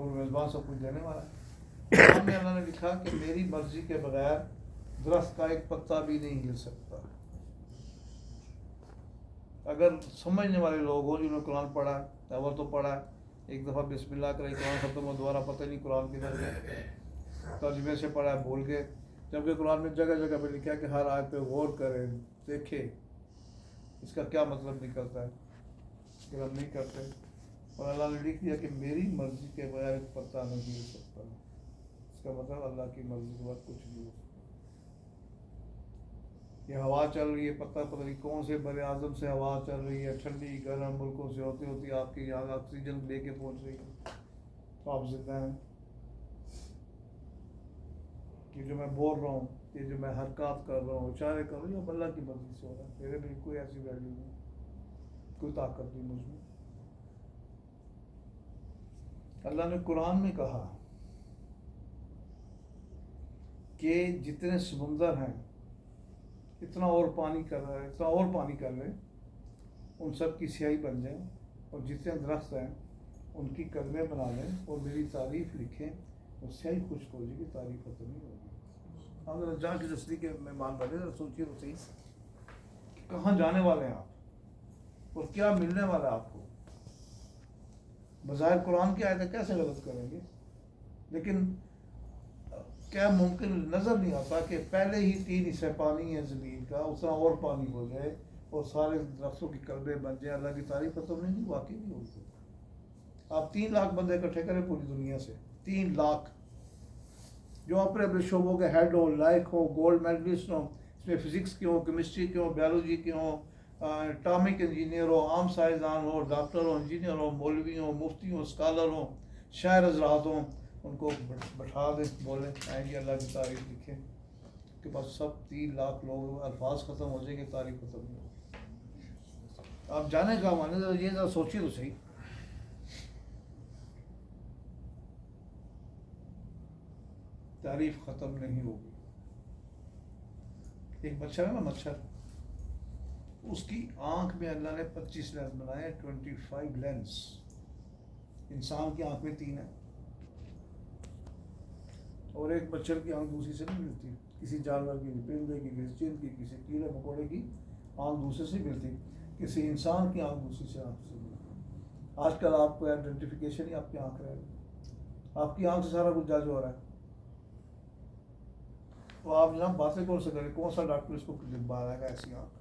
اور میزبان سب کچھ دینے والا ہے۔ قرآن میں اللہ نے لکھا کہ میری مرضی کے بغیر درخت کا ایک پتا بھی نہیں ہل سکتا۔ اگر سمجھنے والے لوگ ہوں جنہوں نے قرآن پڑھا، اول تو پڑھا، ایک دفعہ بسم اللہ کرے قرآن ختم ہو، دوبارہ پتہ نہیں قرآن کدھر گیا، ترجمے سے پڑھا بھول گئے، جبکہ قرآن میں جگہ جگہ پہ لکھا ہے کہ ہر آیت پہ غور کریں، دیکھیں اس کا کیا مطلب نکلتا ہے، پھر ہم نہیں کرتے۔ اور اللہ نے لکھ دیا کہ میری مرضی کے بغیر ایک پتا نہیں ہل سکتا، اس کا مطلب اللہ کی مرضی کے بعد کچھ نہیں ہو سکتا۔ یہ ہوا چل رہی ہے، پتہ نہیں کون سے بر اعظم سے ہوا چل رہی ہے، ٹھنڈی گرم ملکوں سے ہوتی ہوتی آپ کے یہاں آکسیجن لے کے پہنچ رہی ہے، تو آپ زندہ ہیں۔ یہ جو میں بول رہا ہوں، یہ جو میں حرکات کر رہا ہوں، اشارے کر رہا ہوں، یہ اللہ کی مرضی سے ہو رہا ہے، میرے میں کوئی ایسی ویلیو نہیں، کوئی طاقت نہیں مجھ میں۔ اللہ نے قرآن میں کہا کہ جتنے سمندر ہیں اتنا اور پانی کر رہا ہے، اتنا اور پانی کر لیں، ان سب کی سیاہی بن جائیں، اور جتنے درخت ہیں ان کی کلمیں بنا لیں اور میری تعریف لکھیں، اور سیاہی خشک ہو جائے گی، تعریف ختم نہیں ہوگی۔ اگر جہاں کی رسلی کے مہمان بنے تو سوچیے تو صحیح کہ کہاں جانے والے ہیں آپ اور کیا ملنے والا ہے آپ کو۔ بظاہر قرآن کی آیتیں کیسے غلط کریں گے، لیکن کیا ممکن نظر نہیں آتا کہ پہلے ہی 3 حصے پانی ہے زمین کا، اتنا اور پانی ہو جائے اور سارے درختوں کی کلبیں بن جائیں، اللہ کی تعریف ختم نہیں، واقعی نہیں ہوتی۔ آپ 3 لاکھ بندے اکٹھے کریں پوری دنیا سے، 3 لاکھ جو اپنے اپنے شعبوں کے ہیڈ ہوں، لائق ہوں، گولڈ میڈلسٹ ہوں، اس میں فزکس کے ہوں، کیمسٹری کے ہوں، بیولوجی کے ہوں، اٹامک انجینئر ہو، عام سائنسدان ہو، ڈاکٹر ہو، انجینئر ہو، مولوی ہوں، مفتی ہوں، اسکالر ہوں، شاعر حضرات ہوں، ان کو بٹھا دیں، بولیں آئیں جی اللہ کی تعریف لکھیں کہ بس سب 3 لاکھ لوگ، الفاظ ختم ہو جائیں گے، تعریف ختم نہیں ہوگی۔ آپ جانے کا مانے تو یہ ذرا سوچیے تو صحیح، تعریف ختم نہیں ہوگی۔ ایک مچھر ہے نا، مچھر، اس کی آنکھ میں اللہ نے 25 لینس بنائے، 25 لینس۔ انسان کی آنکھ میں 3 ہے، اور ایک مچھر کی آنکھ دوسری سے نہیں ملتی، کسی جانور کی، پرندے کی، کسی چند کی، کسی کیڑے مکوڑے کی آنکھ دوسرے سے ملتی، کسی انسان کی آنکھ دوسری سے آنکھ سے ملتی۔ آج کل آپ کو آئیڈینٹیفیکیشن ہی آپ کی آنکھ رہے گی، آپ کی آنکھ سے سارا کچھ جج ہو رہا ہے۔ تو آپ جناب باتیں کون سے کریں، کون سا ڈاکٹر اس کو لکھ رہا ہے ایسی آنکھ؟